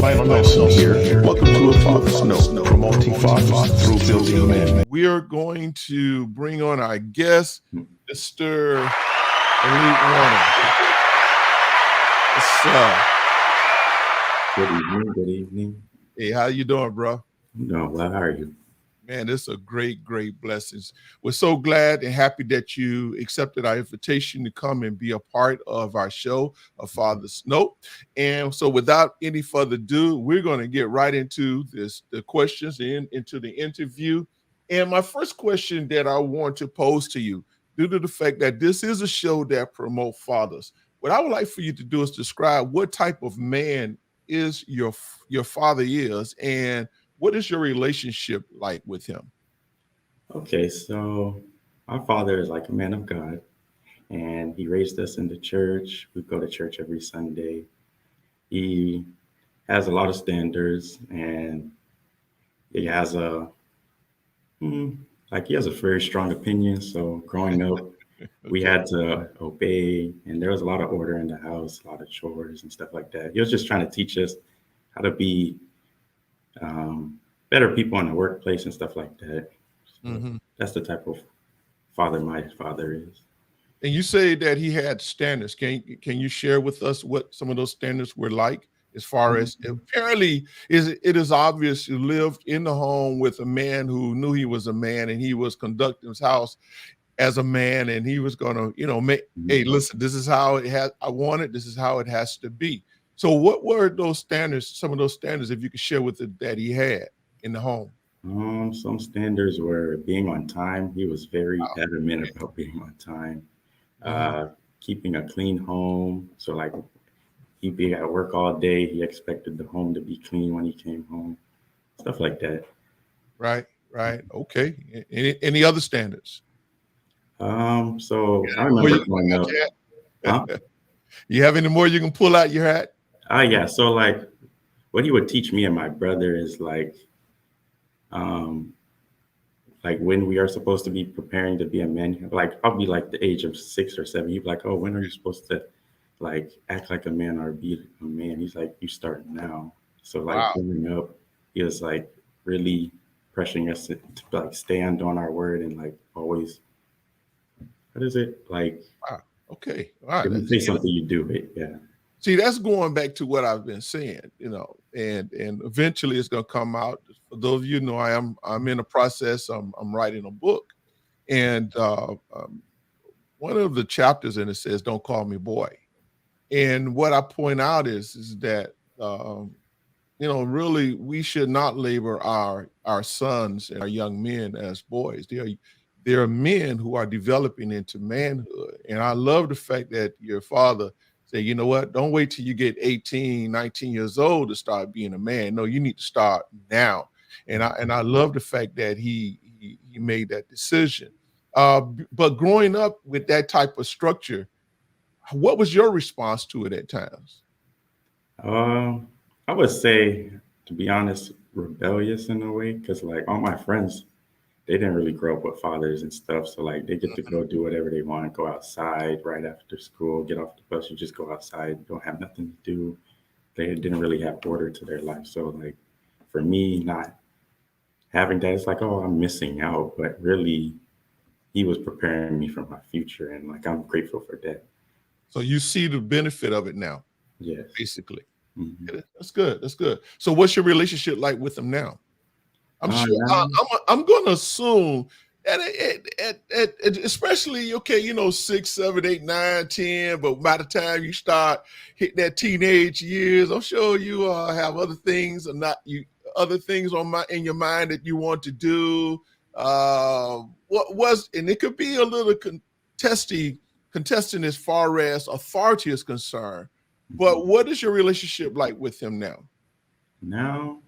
Final Nelson here. Welcome to A Father's Note, promoting fathers through building men. We are going to bring on our guest, Mr. Elite Warner. What's up? Good evening. Good evening. Hey, how you doing, bro? I'm doing well. How are you? Man, this is a great, great blessings. We're so glad and happy that you accepted our invitation to come and be a part of our show, A Father's Note. And so without any further ado, we're going to get right into the questions and into the interview. And my first question that I want to pose to you, due to the fact that this is a show that promotes fathers, what I would like for you to do is describe what type of man is your father is, and what is your relationship like with him? Okay, so my father is like a man of God, and he raised us in the church. We go to church every Sunday. He has a lot of standards, and he has he has a very strong opinion. So growing up, we had to obey, and there was a lot of order in the house, a lot of chores and stuff like that. He was just trying to teach us how to be better people in the workplace and stuff like that. So that's the type of father my father is. And you say that he had standards. Can you share with us what some of those standards were like? As far as apparently it is obvious you lived in the home with a man who knew he was a man, and he was conducting his house as a man, and he was going to, make, hey, listen, this is how it has. I want it. This is how it has to be. So what were those standards, some of those standards, if you could share with it, that he had in the home? Some standards were being on time. He was very adamant about being on time. Keeping a clean home. So like he'd be at work all day. He expected the home to be clean when he came home. Stuff like that. Right. Okay. Any other standards? So I remember growing up. Huh? You have any more you can pull out your hat? Yeah. So like what he would teach me and my brother is like when we are supposed to be preparing to be a man. Like I'll be like the age of 6 or 7. He'd be like, "Oh, when are you supposed to like act like a man or be a man?" He's like, "You start now." So like growing up, he was like really pressuring us to like stand on our word and like always. What is it like? Wow. Okay. All right. If you say something, you do it. Yeah. See, that's going back to what I've been saying, and eventually it's going to come out. For those of you who know, I'm in a process. I'm writing a book, and one of the chapters in it says, "Don't call me boy." And what I point out is that really we should not label our sons and our young men as boys. They are men who are developing into manhood, and I love the fact that your father say, you know what, don't wait till you get 18, 19 years old to start being a man. No, you need to start now. And I love the fact that he made that decision. But growing up with that type of structure, what was your response to it at times? I would say, to be honest, rebellious in a way, because like all my friends, they didn't really grow up with fathers and stuff. So like they get to go do whatever they want, go outside right after school, get off the bus, you just go outside, don't have nothing to do. They didn't really have order to their life. So like for me, not having that, it's like, oh, I'm missing out. But really, he was preparing me for my future. And like I'm grateful for that. So you see the benefit of it now. Yes. Basically. That's good. That's good. So what's your relationship like with him now? I'm sure I'm going to assume that especially, 6, 7, 8, 9, 10, but by the time you start hitting that teenage years, I'm sure you have other things or not other things in your mind that you want to do. And it could be a little contesting as far as authority is concerned. But what is your relationship like with him now? Now,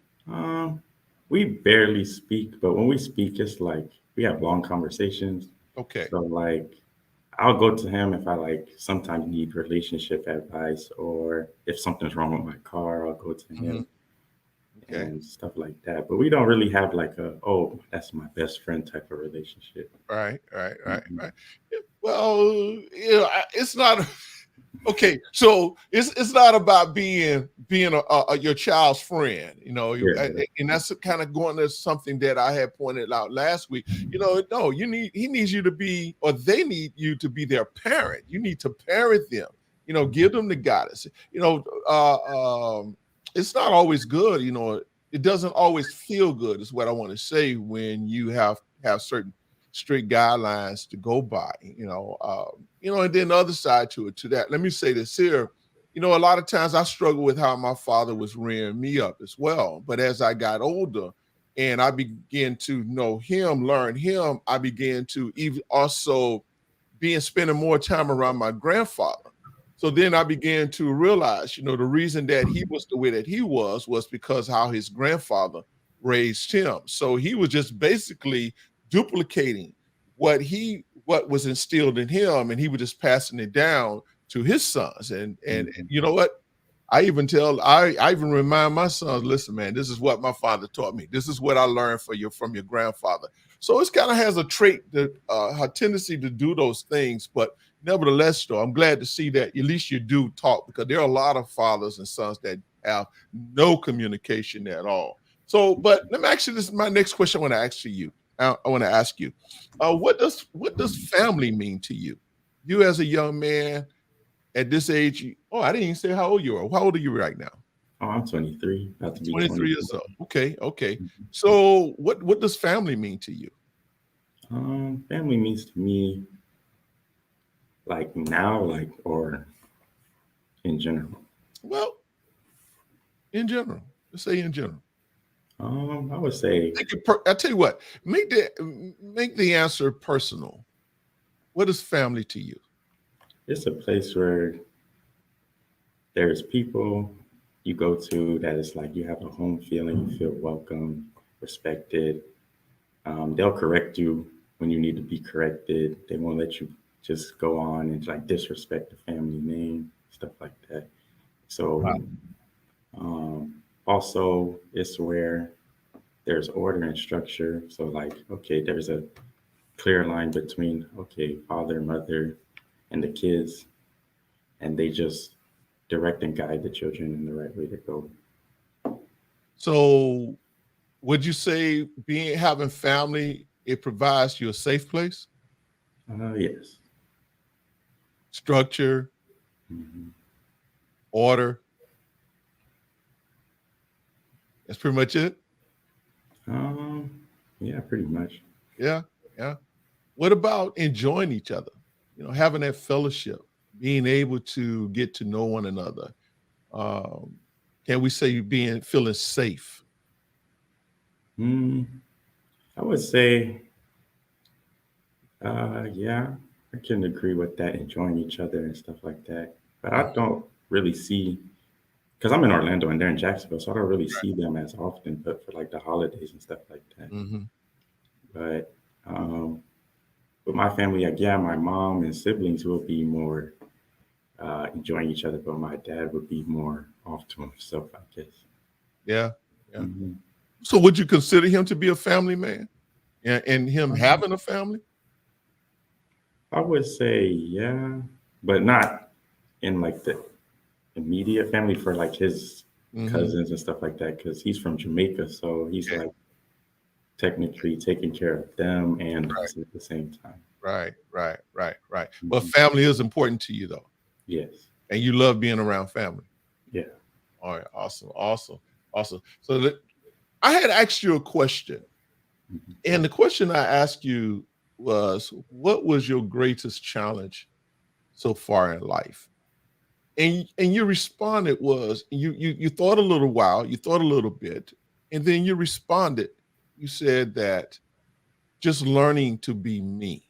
we barely speak, but when we speak, it's like we have long conversations. Okay. So like I'll go to him if I like sometimes need relationship advice, or if something's wrong with my car, I'll go to him and stuff like that. But we don't really have like that's my best friend type of relationship. Right. Well, it's not Okay, so it's not about being your child's friend, Yeah. and that's kind of going to something that I had pointed out last week. No, he needs you to be, or they need you to be their parent. You need to parent them. Give them the guidance. It's not always good. It doesn't always feel good. Is what I want to say when you have certain strict guidelines to go by. And then the other side to that, let me say this here. A lot of times I struggle with how my father was rearing me up as well. But as I got older and I began to know him, learn him, I began to even also spending more time around my grandfather. So then I began to realize, the reason that he was the way that he was because how his grandfather raised him. So he was just basically duplicating what was instilled in him, and he was just passing it down to his sons. And Mhm. you know what? I even remind my sons, listen, man, this is what my father taught me. This is what I learned from your grandfather. So it's kind of has a trait that a tendency to do those things, but nevertheless, though, I'm glad to see that at least you do talk, because there are a lot of fathers and sons that have no communication at all. So, but let me ask you this: my next question I want to ask you. I want to ask you, what does family mean to you? You as a young man at this age. I didn't even say how old you are. How old are you right now? Oh, I'm 23, about to be 23 years 24. old. Okay, okay. Mhm. So, what does family mean to you? Family means to me like now, like or in general. Well, in general, let's say in general. I would say I tell you what, make the answer personal. What is family to you? it's a place where there's people you go to that is like you have a home feeling, you feel welcome, respected. They'll correct you when you need to be corrected. They won't let you just go on and like disrespect the family name, stuff like that. So also it's where there's order and structure. So like, okay, there's a clear line between okay, father, mother, and the kids, and they just direct and guide the children in the right way to go. So, would you say being having family it provides you a safe place, Yes. structure, Hmm. order? That's pretty much it. Yeah, pretty much. Yeah, yeah. What about enjoying each other? Having that fellowship, being able to get to know one another. Um, can we say being feeling safe? Mm, I would say, yeah, I can agree with that, enjoying each other and stuff like that. But I don't really see, because I'm in Orlando and they're in Jacksonville, so I don't really see them as often, but for like the holidays and stuff like that. Mhm. But um, with my family, like, yeah, my mom and siblings will be more enjoying each other, but my dad would be more off to himself, I guess. Yeah, yeah. Hmm. So would you consider him to be a family man, and him Um, having a family? I would say, yeah, but not in like the immediate family for like his Mhm. cousins and stuff like that, because he's from Jamaica, so he's Okay. like technically taking care of them and us at the same time. Right, right, right, right. But Hmm. family is important to you though, Yes. and you love being around family. Yeah. All right, awesome, awesome, awesome. So I had asked you a question, Mhm. and the question I asked you was, "What was your greatest challenge so far in life?" And you responded was you thought a little while, you thought a little bit, and then you responded. You said that just learning to be me,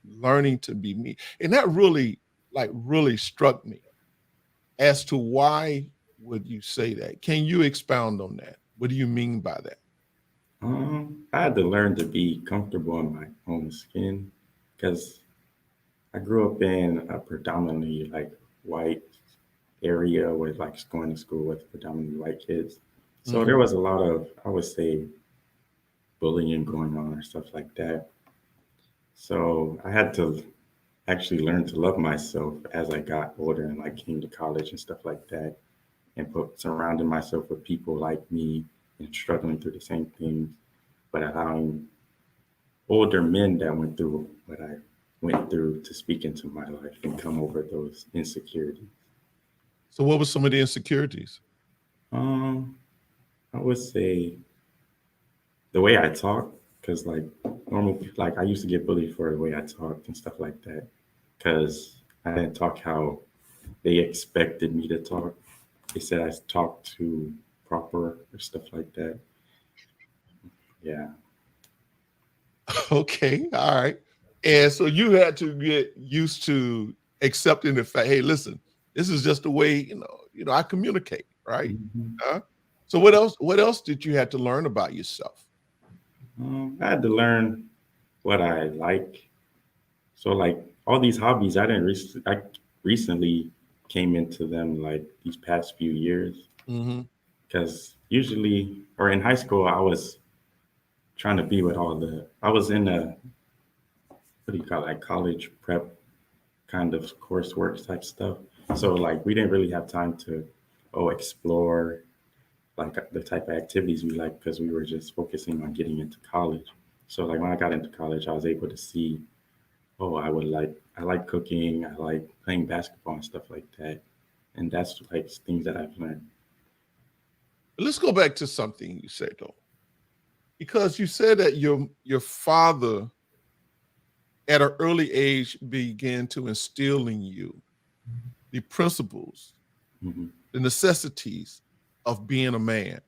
and that really struck me as to why would you say that? Can you expound on that? What do you mean by that? I had to learn to be comfortable in my own skin because I grew up in a predominantly like white area with like going to school with predominantly white kids. So there Mhm. was a lot of, I would say, bullying going on or stuff like that. So I had to actually learned to love myself as I got older and like came to college and stuff like that, and put surrounding myself with people like me and struggling through the same things, but allowing older men that went through what I went through to speak into my life and come over those insecurities. So what were some of the insecurities? Um, I would say the way I talk, because like normal, like I used to get bullied for the way I talked and stuff like that, because I didn't talk how they expected me to talk. They said I talked too proper or stuff like that. Yeah. Okay, all right. And so you had to get used to accepting the fact, hey, listen, this is just the way, I communicate, right? Mhm. Huh? So what else did you have to learn about yourself? I had to learn what I like. So like all these hobbies, I recently came into them like these past few years, Hmm. because usually or in high school I was trying to be with I was in a, what do you call it, like college prep kind of coursework type stuff. So like we didn't really have time to explore like the type of activities we like, because we were just focusing on getting into college. So like when I got into college, I was able to see, oh, I like cooking, I like playing basketball and stuff like that. And that's like things that I've learned. Let's go back to something you said though, because you said that your father at an early age began to instill in you the principles, Hmm. the necessities of being a man.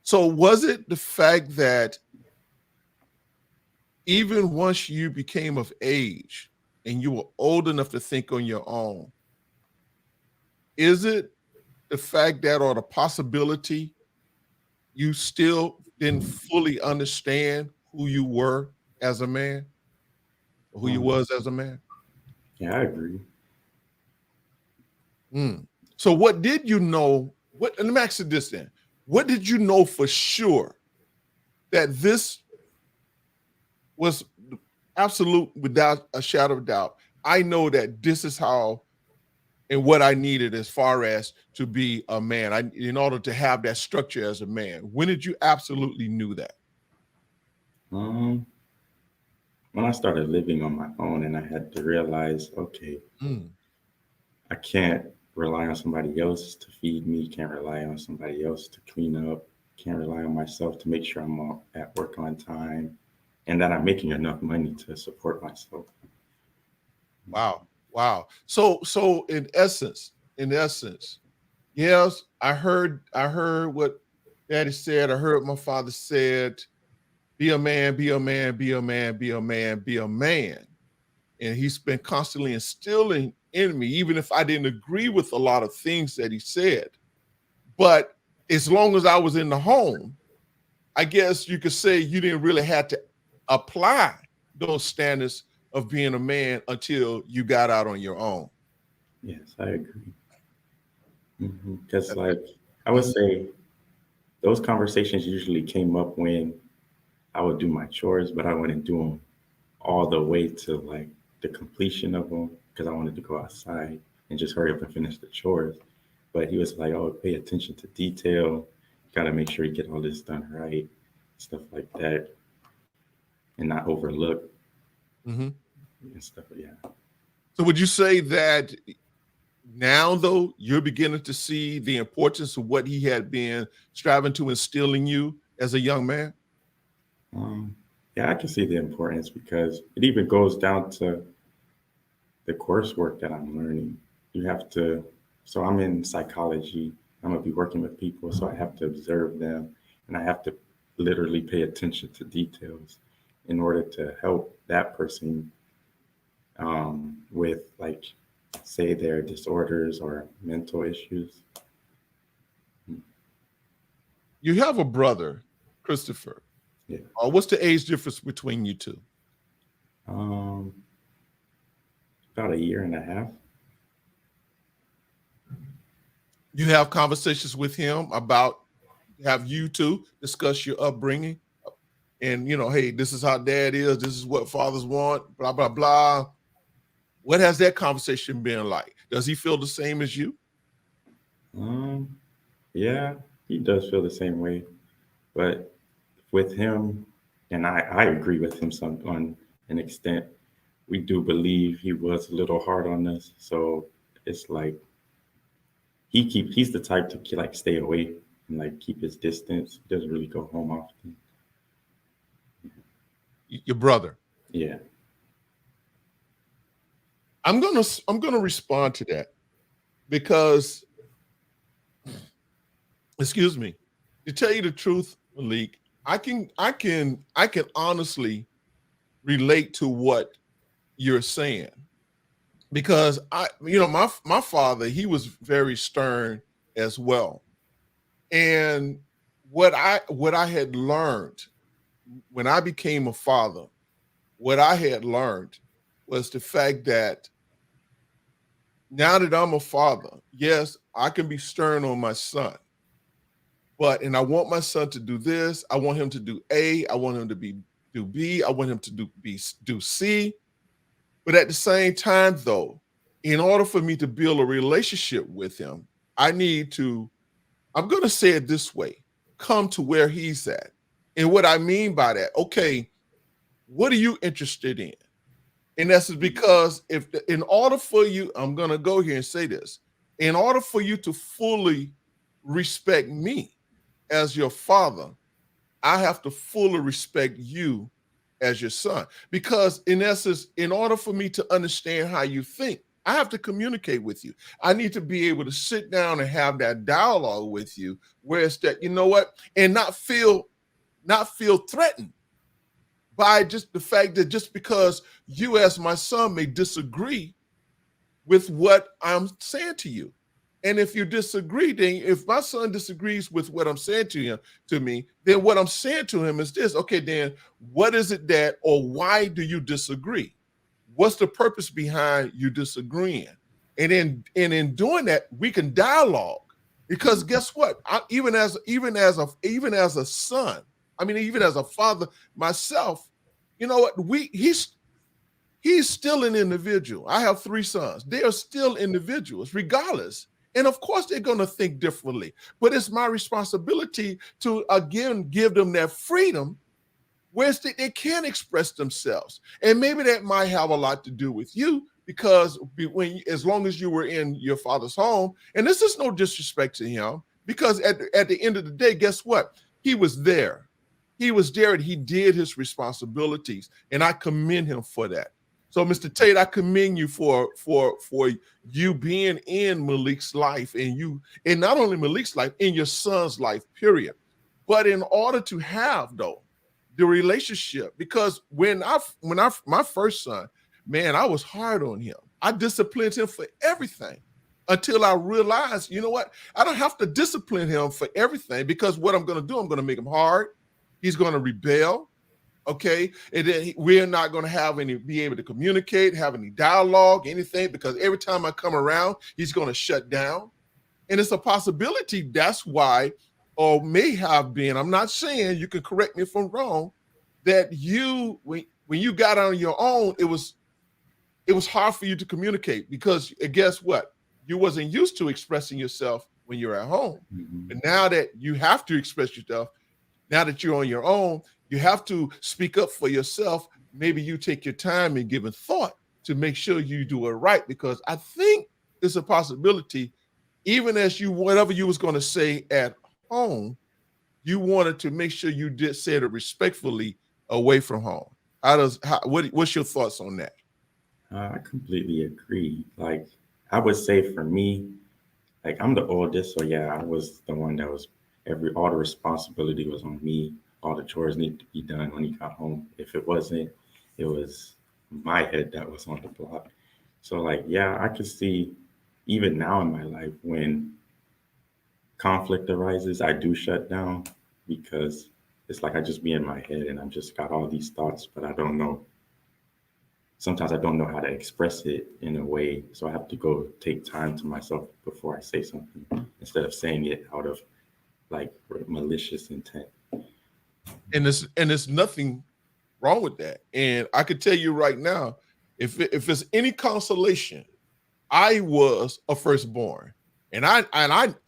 So was it the fact that even once you became of age and you were old enough to think on your own, is it the fact that or the possibility you still didn't fully understand who you were as a man, or who you Um, was as a man? yeah, I agree. Mm. So what did you know? What, and let me ask you this then. What did you know for sure that this was absolute without a shadow of doubt? I know that this is how and what I needed as far as to be a man. In order to have that structure as a man. When did you absolutely knew that? Um, when I started living on my own and I had to realize, okay, Mm. I can't rely on somebody else to feed me, can't rely on somebody else to clean up, can't rely on myself to make sure at work on time and that I'm making enough money to support myself. Wow. Wow. So in essence, yes, I heard what daddy said. I heard my father said, be a man, be a man, be a man, be a man, be a man. And he's been constantly instilling in me, even if I didn't agree with a lot of things that he said. But as long as I was in the home, I guess you could say you didn't really have to apply those standards of being a man until you got out on your own. Yes, I agree. Because, That- like, that- I would Mhm. say those conversations usually came up when I would do my chores, but I wouldn't do them all the way to like the completion of them because I wanted to go outside and just hurry up and finish the chores. But he was like, "Oh, pay attention to detail. You got to make sure you get all this done right, stuff like that, and not overlook Mhm. and stuff." Yeah. So would you say that now, though, you're beginning to see the importance of what he had been striving to instill in you as a young man? Um, yeah, I can see the importance because it even goes down to the coursework that I'm learning. You have to, so I'm in psychology. I'm going to be working with people, so I have to observe them and I have to literally pay attention to details in order to help that person with, like, say, their disorders or mental issues. You have a brother, Christopher. Yeah. What's the age difference between you two? Um, about a year and a half. You have conversations with him about have you two discuss your upbringing and hey, this is how dad is, this is what fathers want, blah blah blah. What has that conversation been like? Does he feel the same as you? Um, yeah, he does feel the same way, but with him, and I agree with him some on an extent. We do believe he was a little hard on us, so it's like he's the type to like stay away and like keep his distance. He doesn't really go home often. Your brother. Yeah. I'm gonna respond to that because, excuse me, to tell you the truth, Malik, I can honestly relate to what you're saying because my father, he was very stern as well. And what I had learned when I became a father, what I had learned was the fact that now that I'm a father, yes, I can be stern on my son, and I want my son to do this. I want him to do A. I want him to do B. I want him to do C. But at the same time, though, in order for me to build a relationship with him, I need to, I'm going to say it this way, come to where he's at. And what I mean by that, okay, what are you interested in? And that's because in order for you, I'm going to go here and say this, in order for you to fully respect me as your father, I have to fully respect you as your son. Because in essence, in order for me to understand how you think, I have to communicate with you. I need to be able to sit down and have that dialogue with you, where it's that, you know what, and not feel threatened by just the fact that just because you as my son may disagree with what I'm saying to you. And if you disagree, then if my son disagrees with what I'm saying to me, then what I'm saying to him is this. Okay, then what is it that, or why do you disagree? What's the purpose behind you disagreeing? And in doing that, we can dialogue. Because guess what? Even as a son, I mean, even as a father myself, you know what? He's still an individual. I have three sons. They are still individuals, regardless. And of course, they're going to think differently. But it's my responsibility to, again, give them that freedom where they can express themselves. And maybe that might have a lot to do with you because as long as you were in your father's home, and this is no disrespect to him, because at the end of the day, guess what? He was there. He was there and he did his responsibilities. And I commend him for that. So, Mr. Tate, I commend you for you being in Malik's life, and not only Malik's life, in your son's life, period. But in order to have, though, the relationship, because my first son, man, I was hard on him. I disciplined him for everything until I realized, you know what? I don't have to discipline him for everything, because what I'm going to do, I'm going to make him hard. He's going to rebel. Okay, and then we're not going to be able to communicate, have any dialogue, anything, because every time I come around, he's going to shut down. And it's a possibility that's why, or may have been, I'm not saying, you can correct me if I'm wrong, that when you got on your own, it was hard for you to communicate, because guess what? You wasn't used to expressing yourself when you're at home. Mm-hmm. But now that you have to express yourself, now that you're on your own, you have to speak up for yourself. Maybe you take your time and give it thought to make sure you do it right, because I think it's a possibility, even as whatever you was going to say at home, you wanted to make sure you did say it respectfully away from home. What's your thoughts on that? I completely agree. Like, I would say for me, like I'm the oldest, so yeah, I was the one that was all the responsibility was on me. All the chores needed to be done when he got home. If it wasn't, it was my head that was on the block. So like, yeah, I could see even now in my life when conflict arises, I do shut down because it's like I just be in my head and I just got all these thoughts, but I don't know. Sometimes I don't know how to express it in a way. So I have to go take time to myself before I say something instead of saying it out of like malicious intent. And there's nothing wrong with that. And I could tell you right now, if it's any consolation, I was a firstborn, and I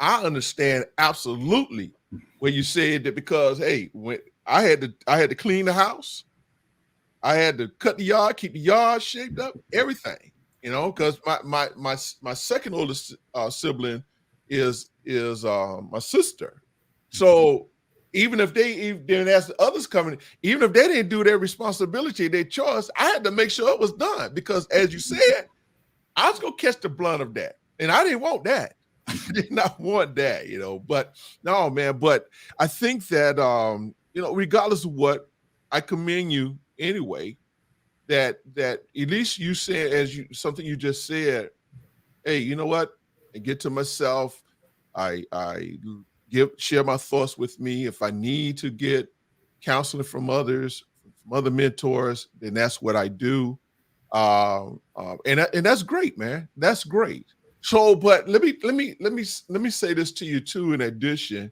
understand absolutely when you said that, because hey, when I had to clean the house, I had to cut the yard, keep the yard shaped up, everything, because my second oldest sibling is my sister. So even if then as the others coming, even if they didn't do their responsibility, their chores, I had to make sure it was done, because as you said, I was gonna catch the blunt of that, and I didn't want that. I did not want that, But no, man. But I think that regardless of what, I commend you anyway. That at least you said, as you something you just said. Hey, you know what? I get to myself. I share my thoughts with me. If I need to get counseling from others, from other mentors, then that's what I do. And that's great, man. That's great. So, but let me say this to you too. In addition,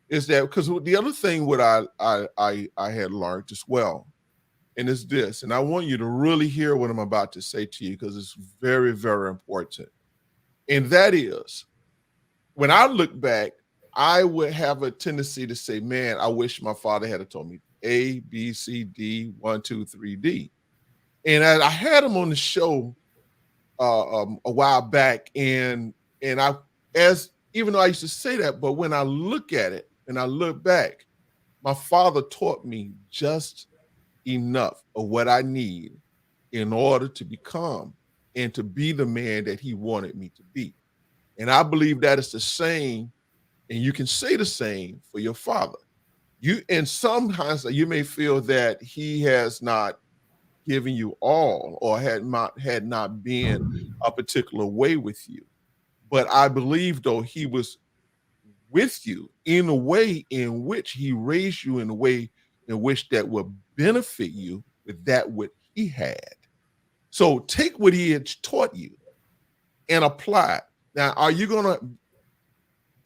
is that because the other thing what I had learned as well, and it's this, and I want you to really hear what I'm about to say to you, because it's very, very important. And that is, when I look back, I would have a tendency to say, man, I wish my father had told me A, B, C, D, 1, 2, 3, D. And I had him on the show a while back, and I, as even though I used to say that, but when I look at it and I look back, my father taught me just enough of what I need in order to become and to be the man that he wanted me to be. And I believe that is the same, and you can say the same for your father. And sometimes you may feel that he has not given you all, or had not been a particular way with you. But I believe, though, he was with you in a way in which he raised you in a way in which that would benefit you with that what he had. So take what he had taught you and apply it. Now, are you going to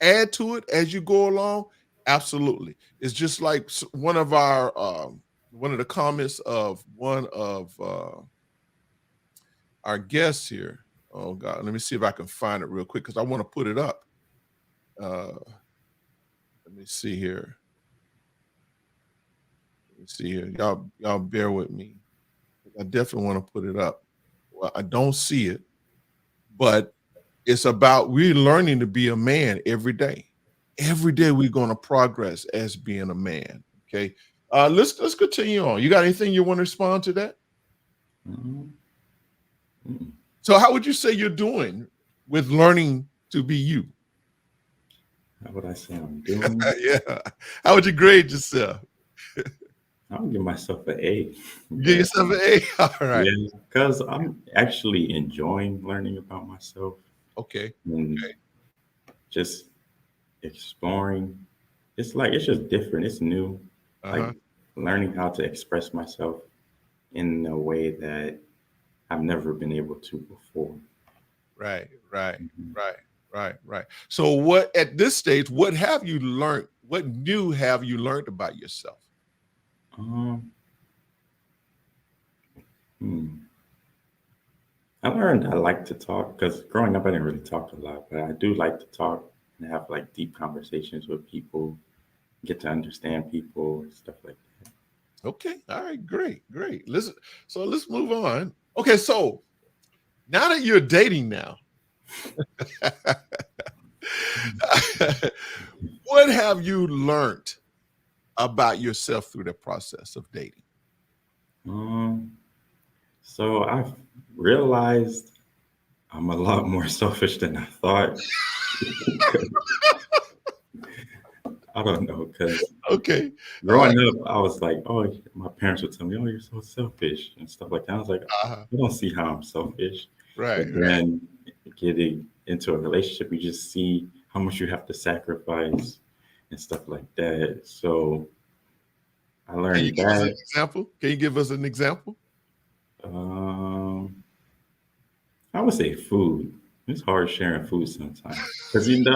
add to it as you go along? Absolutely. It's just like one of the comments of one of our guests here. Oh God, let me see if I can find it real quick, because I want to put it up. Let me see here. Y'all bear with me. I definitely want to put it up. Well, I don't see it, but it's about we learning to be a man every day. Every day we're going to progress as being a man. Okay. Let's continue on. You got anything you want to respond to that? Mhm. Mm. So how would you say you're doing with learning to be you? How would I say I'm doing? Yeah. How would you grade yourself? I would give myself an A. Give yourself an A. All right. Yeah, because I'm actually enjoying learning about myself Okay. and just exploring. It's just different. It's new. Uh-huh. Like learning how to express myself in a way that I've never been able to before. Right, right, Mhm. right, right. So what at this stage, what have you learned? What new have you learned about yourself? Um, hmm. I learned I like to talk because growing up I didn't really talk a lot, but I do like to talk and have like deep conversations with people, get to understand people and stuff like that. Okay. All right, great, great. Let's move on. Okay, so now that you're dating now, what have you learned about yourself through the process of dating? Um, so I've realized I'm a lot more selfish than I thought. I don't know because Okay. All right. growing up, I was like, oh, my parents would tell me, oh, you're so selfish and stuff like that. I was like, Uh-huh. I don't see how I'm selfish. Right, But right. then getting into a relationship, you just see how much you have to sacrifice and stuff like that. So I Can you learned give us an that. example? Can you give us an example? Um, I would say food. It's hard sharing food sometimes because it's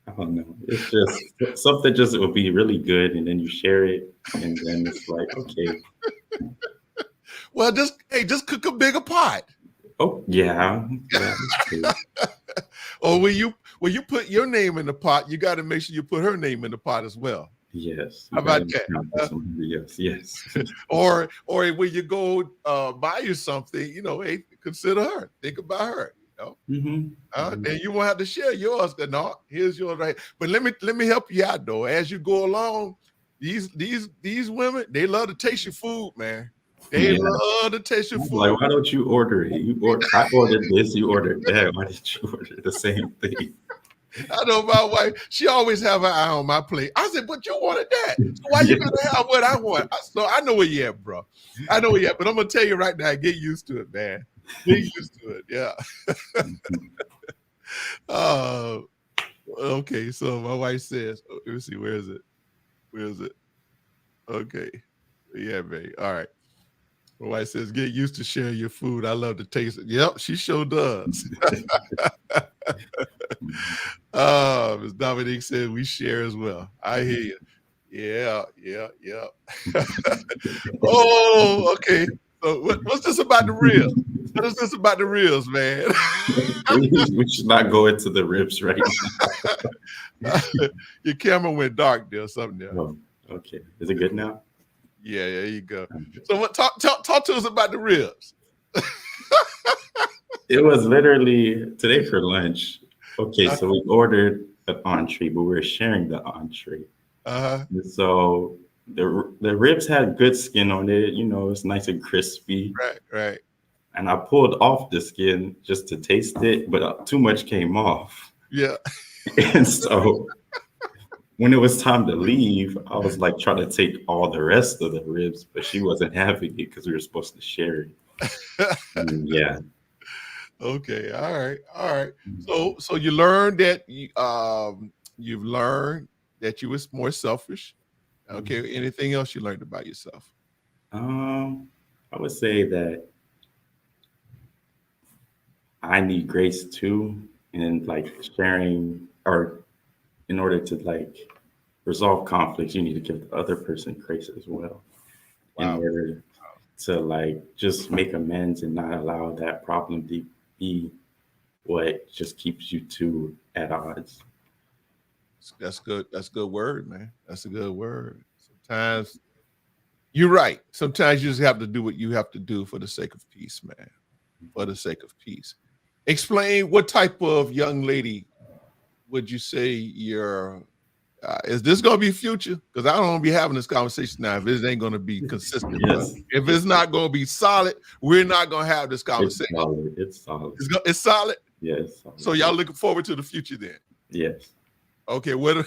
I don't know. It's just something just it would be really good, and then you share it, and then it's like okay. Well, just cook a bigger pot. Oh yeah, yeah. That's true. Or when you put your name in the pot, you got to make sure you put her name in the pot as well. Yes, you How about gotta that? count for somebody else. Yes. Or when you go buy you something, hey, consider her. Think about her. Hmm. And you won't have to share yours. No, here's yours right. But let me help you out though. As you go along, these women, they love to taste your food, man. They Yeah. love to taste your I'm food. like, why don't you order it? I ordered this, you ordered that. Why did you order the same thing? I know my wife, she always have her eye on my plate. I said, but you wanted that. So why you Yeah. gotta have what I want? So I know where you at, bro. I know where you at, but I'm gonna tell you right now, get used to it, man. Get used to it. Yeah. Uh okay. So my wife says, let me see, where is it? Where is it? Okay. Yeah, baby. All right. My wife says, get used to sharing your food. I love to taste it. Yep, she sure does. Ms. Dominique said we share as well. I hear you. Yeah, yeah, yeah. Oh, okay. So what's this about the ribs? What is this about the ribs, man? We should not go into the ribs right Your camera went dark there, something there. now. Oh, okay. Is it good now? Yeah, there you go. So what? Talk to us about the ribs. It was literally today for lunch. Okay, so we ordered an entree, but we were sharing the entree. Uh-huh. And so the ribs had good skin on it. It's nice and crispy. Right, right. And I pulled off the skin just to taste it, but too much came off. Yeah. And so when it was time to leave, I was like trying to take all the rest of the ribs, but she wasn't having it because we were supposed to share it. And yeah. Okay. All right. All right. So you learned that you've learned that you was more selfish. Okay. Anything else you learned about yourself? I would say that I need grace too, and like sharing, or in order to like resolve conflicts, you need to give the other person grace as well, in Wow. order to like just make amends and not allow that problem to be what just keeps you two at odds. That's good. That's a good word, man. That's a good word. Sometimes you're right. Sometimes you just have to do what you have to do for the sake of peace, man. For the sake of peace. Explain what type of young lady would you say you're is this going to be future? Because I don't want to be having this conversation now if it ain't going to be consistent. But Yes, if it's not going to be solid, we're not going to have this it's conversation. solid. It's solid. It's solid. Yeah, it's solid. So y'all looking forward to the future then? Yes. Okay, whatever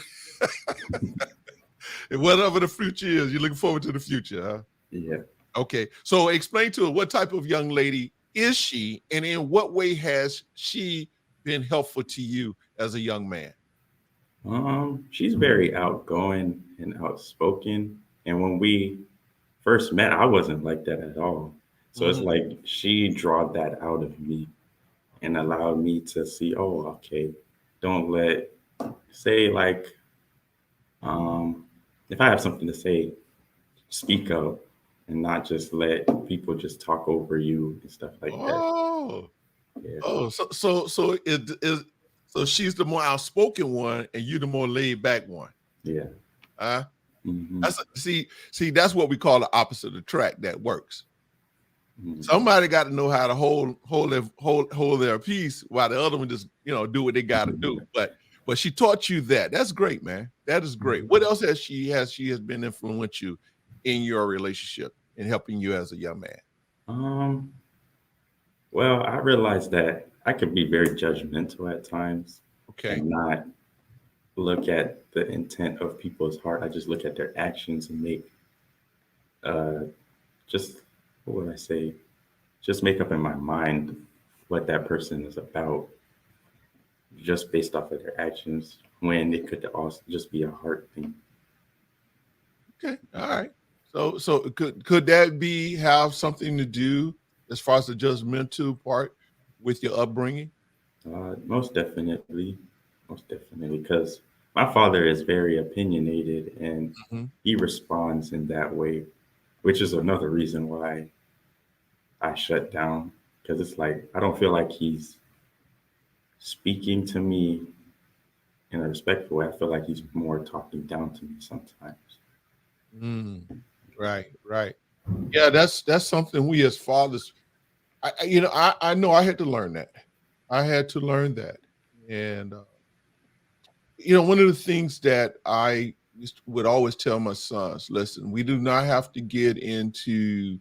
the future is, you're looking forward to the future, huh? Yeah. Okay, so explain to her what type of young lady is she, and in what way has she been helpful to you as a young man? She's very outgoing and outspoken. And when we first met, I wasn't like that at all. So it's Mhm. like she drawed that out of me and allowed me to see, oh, okay, don't let say like um if I have something to say, speak up and not just let people just talk over you and stuff like that. Oh, Yeah. oh, so it is. So she's the more outspoken one, and you the more laid back one. Yeah. Huh? Hmm. See, that's what we call the opposite attract. That works. Hmm. Somebody got to know how to hold their peace while the other one just do what they got to do. But she taught you that. That's great, man. That is great. What else has she been influential in your relationship and helping you as a young man? Um, well, I realized that I could be very judgmental at times Okay. and not look at the intent of people's heart. I just look at their actions and make uh just what would I say? Just make up in my mind what that person is about just based off of their actions when it could also just be a heart thing. Okay. All right. So could that be have something to do as far as the judgmental part with your upbringing? Most definitely, most definitely, because my father is very opinionated and Mhm. he responds in that way. which is another reason why I shut down, because it's like I don't feel like he's speaking to me in a respectful way. I feel like he's more talking down to me sometimes. Mm, right, right. Yeah, that's something we as fathers. I know I had to learn that. I had to learn that, and one of the things that would always tell my sons, listen, we do not have to get into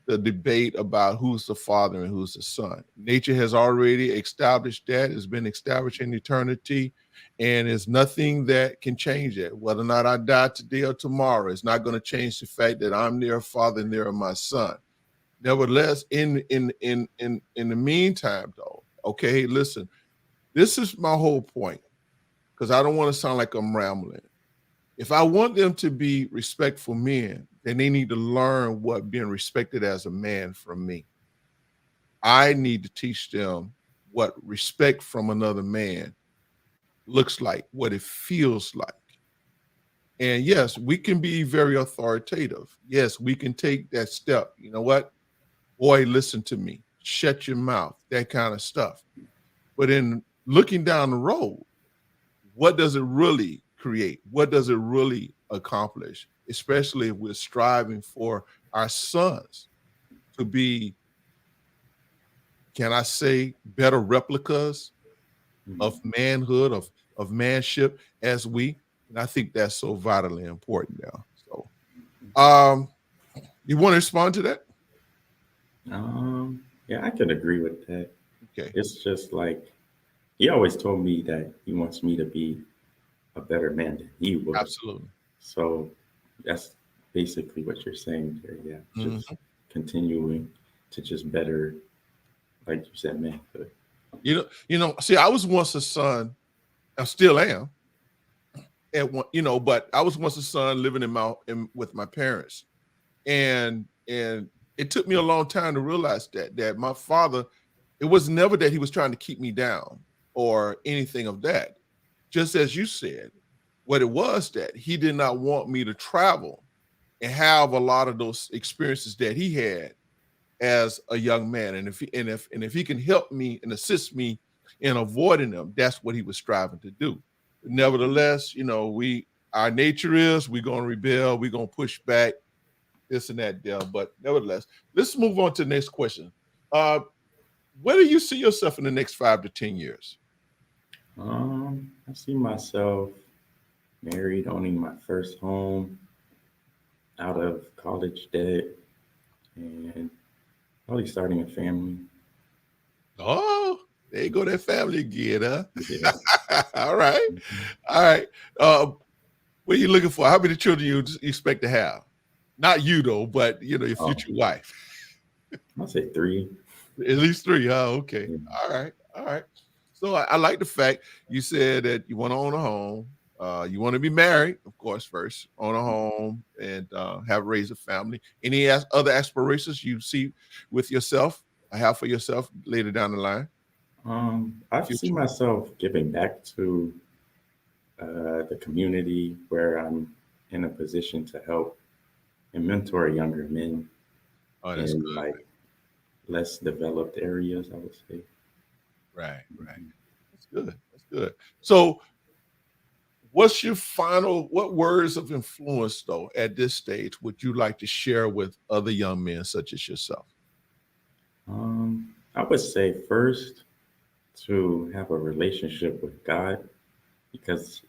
the debate about who's the father and who's the son. Nature has already established that. It's been established in eternity, and there's nothing that can change that. Whether or not I die today or tomorrow, it's not going to change the fact that I'm their father and they're my son. Nevertheless, in the meantime, though, okay, listen, this is my whole point, because I don't want to sound like I'm rambling. If I want them to be respectful men, then they need to learn what being respected as a man from me. I need to teach them what respect from another man looks like, what it feels like. And yes, we can be very authoritative. Yes, we can take that step. You know what? Boy, listen to me. Shut your mouth, that kind of stuff. But in looking down the road, what does it really create? What does it really accomplish? Especially if we're striving for our sons to be, can I say, better replicas of Mhm. manhood, of manship as we. And I think that's so vitally important now. So you want to respond to that? Yeah, I can agree with that. Okay. It's just like he always told me that he wants me to be a better man than he was. Absolutely. So that's basically what you're saying there. Yeah, just Mhm. continuing to just better, like you said, manhood. See, I was once a son, I still am at one, but I was once a son living with my parents. And it took me a long time to realize that my father, it was never that he was trying to keep me down or anything of that. Just as you said, what it was that he did not want me to travel and have a lot of those experiences that he had as a young man. And if he can help me and assist me in avoiding them, that's what he was striving to do. Nevertheless, our nature is we're gonna rebel, we're gonna push back, this and that there. But nevertheless, let's move on to the next question. Uh, where do you see yourself in the next 5 to 10 years? I see myself married, owning my first home, out of college debt, and probably starting a family. Oh, there you go, that family again, Yeah. huh? All right, Mhm. all right. Uh, what are you looking for? How many children you expect to have? Not you though, but your Oh, future wife. I'll say three. At least three. Oh, okay. Yeah. All right. All right. So I like the fact you said that you want to own a home. You want to be married, of course, first, own a home and have raised a family. Any other aspirations you see with yourself, have for yourself later down the line, I see future? myself giving back to the community where I'm in a position to help and mentor younger men Oh, that's in good. like less developed areas, I would say. Right. Right. Mhm. That's good. That's good. So what words of influence though at this stage would you like to share with other young men such as yourself? I would say first to have a relationship with God, because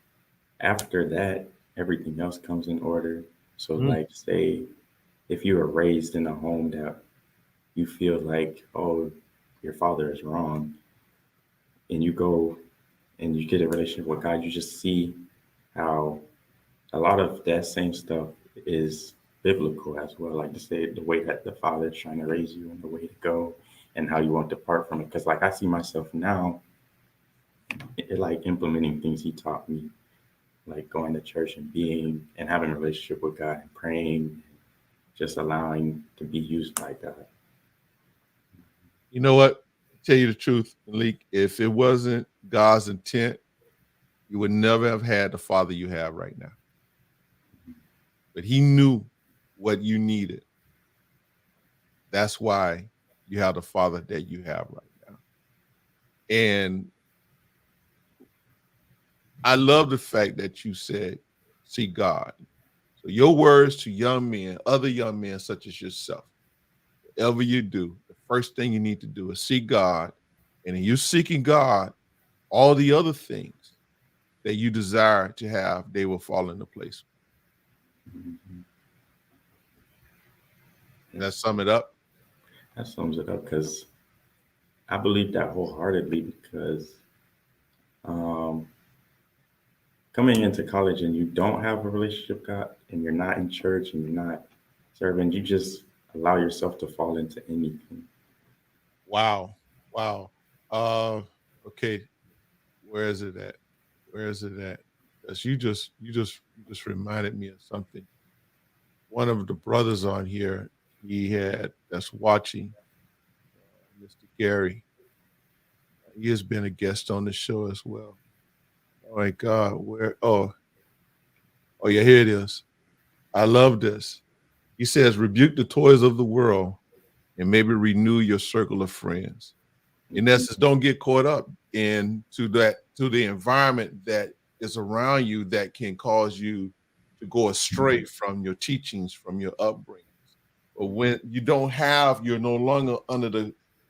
after that, everything else comes in order. So, Mm, like, say if you were raised in a home that you feel like, oh, your father is wrong, and you go and you get a relationship with God, you just see how a lot of that same stuff is biblical as well. Like to say the way that the father is trying to raise you and the way to go and how you won't depart from it. Because like I see myself now, like implementing things he taught me, like going to church and being and having a relationship with God and praying, just allowing to be used by God. you know what? Tell you the truth, Malik, if it wasn't God's intent, you would never have had the father you have right now. But he knew what you needed. That's why you have the father that you have right now. And I love the fact that you said, see God. So your words to young men, other young men such as yourself, whatever you do, the first thing you need to do is see God. And in you seeking God, all the other things that you desire to have, they will fall into place. Mhm. And that sum it up. That sums it up because I believe that wholeheartedly because um, coming into college and you don't have a relationship with God and you're not in church and you're not serving, you just allow yourself to fall into anything. Wow. Wow. Uh okay. Where is it at? Where is it at? Because you just reminded me of something. One of the brothers on here, he had that's watching, Mr. Gary. He has been a guest on the show as well. Oh my God, where? Oh yeah, here it is. I love this. He says, rebuke the toys of the world and maybe renew your circle of friends. In Mhm. essence, don't get caught up into that to the environment that is around you that can cause you to go astray from your teachings, from your upbringings. But when you don't have, you're no longer under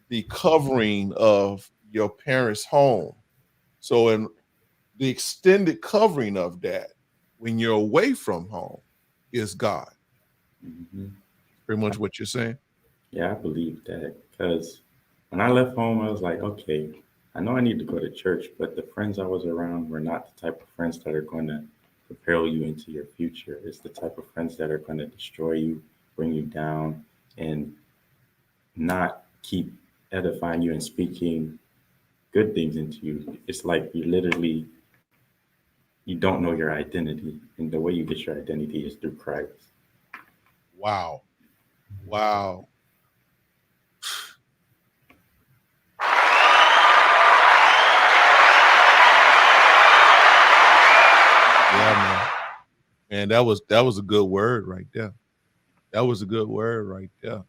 the covering of your parents' home. So in the extended covering of that, when you're away from home, is God. Mhm. Pretty much what you're saying. Yeah, I believe that because when I left home, I was like, okay, I know I need to go to church, but the friends I was around were not the type of friends that are going to propel you into your future. It's the type of friends that are going to destroy you, bring you down, and not keep edifying you and speaking good things into you. It's like you don't know your identity, and the way you get your identity is through Christ. Wow. Wow. Yeah, man. Man, that was a good word right there. That was a good word right there.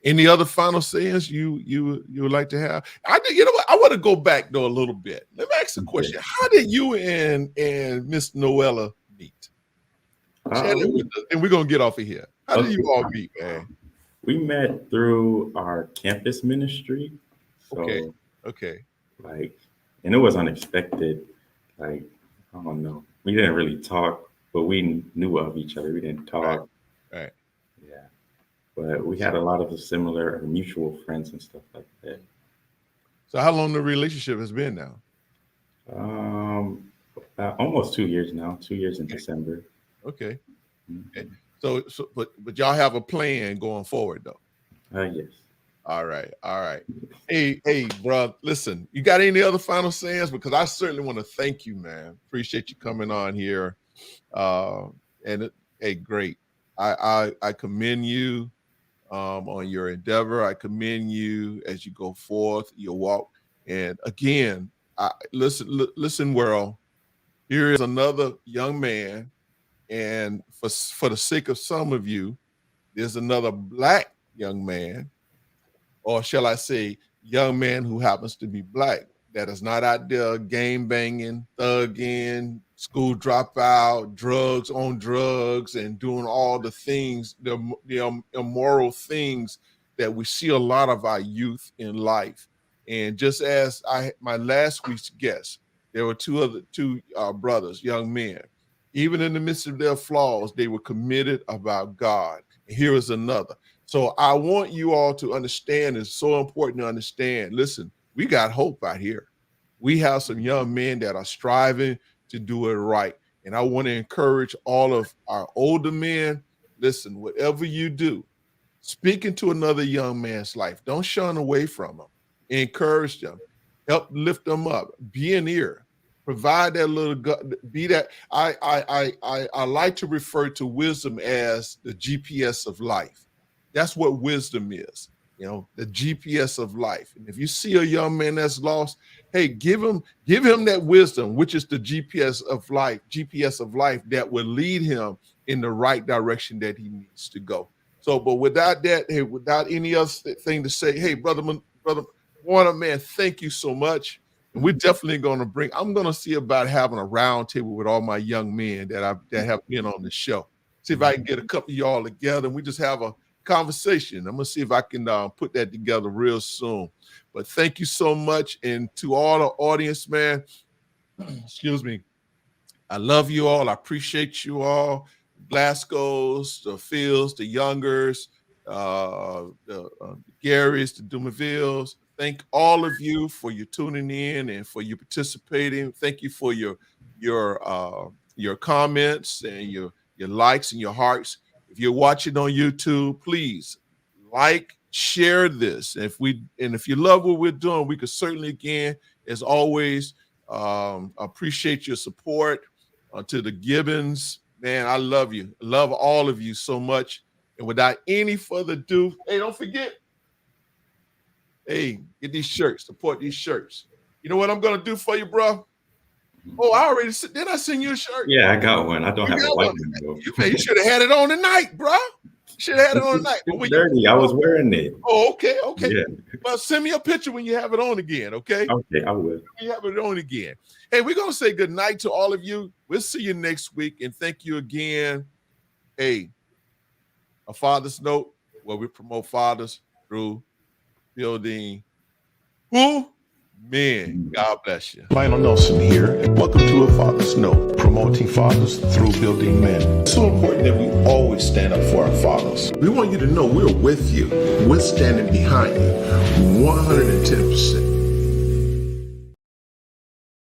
Any other final sayings you would like to have? You know what? I want to go back though a little bit. Let me ask a Okay. question. How did you and Miss Noella meet? Share that with We, us, and we're gonna get off of here. How did you okay. all meet, man? We met through our campus ministry. Okay, So, okay, like, and it was unexpected. Like, I don't know. We didn't really talk, but we knew of each other. We didn't right, talk. right. Yeah. But we had a lot of similar mutual friends and stuff like that. So how long the relationship has been now? Um, almost 2 years now, 2 years in Okay, December. okay, okay. Mhm. So but y'all have a plan going forward though. Yes. All right, all right. Hey, bro. Listen, you got any other final sayings? Because I certainly want to thank you, man. Appreciate you coming on here. Uh, hey, great. I commend you on your endeavor. I commend you as you go forth your walk. And again, listen, world. Here is another young man, and for the sake of some of you, there's another black young man, or shall I say, young man who happens to be black that is not out there game banging, thugging, school dropout, drugs on drugs, and doing all the things, the immoral things that we see a lot of our youth in life. And just as my last week's guest, there were two brothers, young men. Even in the midst of their flaws, they were committed about God. And here is another. So I want you all to understand, it's so important to understand. Listen, we got hope out here. We have some young men that are striving to do it right. And I want to encourage all of our older men, listen, whatever you do, speak into another young man's life. Don't shun away from them. Encourage them. Help lift them up. Be an ear. Provide that little be that. I like to refer to wisdom as the GPS of life. That's what wisdom is. The GPS of life. And if you see a young man that's lost, hey, give him that wisdom, which is the GPS of life that will lead him in the right direction that he needs to go. So, but without that, hey, without any other thing to say, hey, brother Warner, man, thank you so much. And we're definitely going to I'm going to see about having a round table with all my young men that have been on the show. See if I can get a couple of y'all together and we just have a conversation. I'm going to see if I can put that together real soon. But thank you so much. And to all the audience, man, excuse me, I love you all. I appreciate you all. Blasco's, the Fields, the Youngers, the Garys, the Dumavilles. Thank all of you for your tuning in and for your participating. Thank you for your comments and your likes and your hearts. If you're watching on YouTube, please like, share this. If you love what we're doing, we could certainly, again, as always, appreciate your support. To the Gibbons, man, I love you. I love all of you so much. And without any further ado, hey, don't forget, hey, get these shirts, support these shirts. You know what I'm going to do for you, bro? Oh, I already said, did I send you a shirt? Yeah, I got one. I don't have a white one, though. You should have had it on tonight, bro. Should have had it on tonight. It's dirty. I was wearing it. Oh, okay. Yeah. Well, send me a picture when you have it on again, okay? Okay, I will. You have it on again. Hey, we're going to say good night to all of you. We'll see you next week, and thank you again. Hey, a Father's Note, where we promote fathers through building who? Men. God bless you. Lionel Nelson here, and welcome to A Father's Note, promoting fathers through building men. It's so important that we always stand up for our fathers. We want you to know we're with you. We're standing behind you 110%.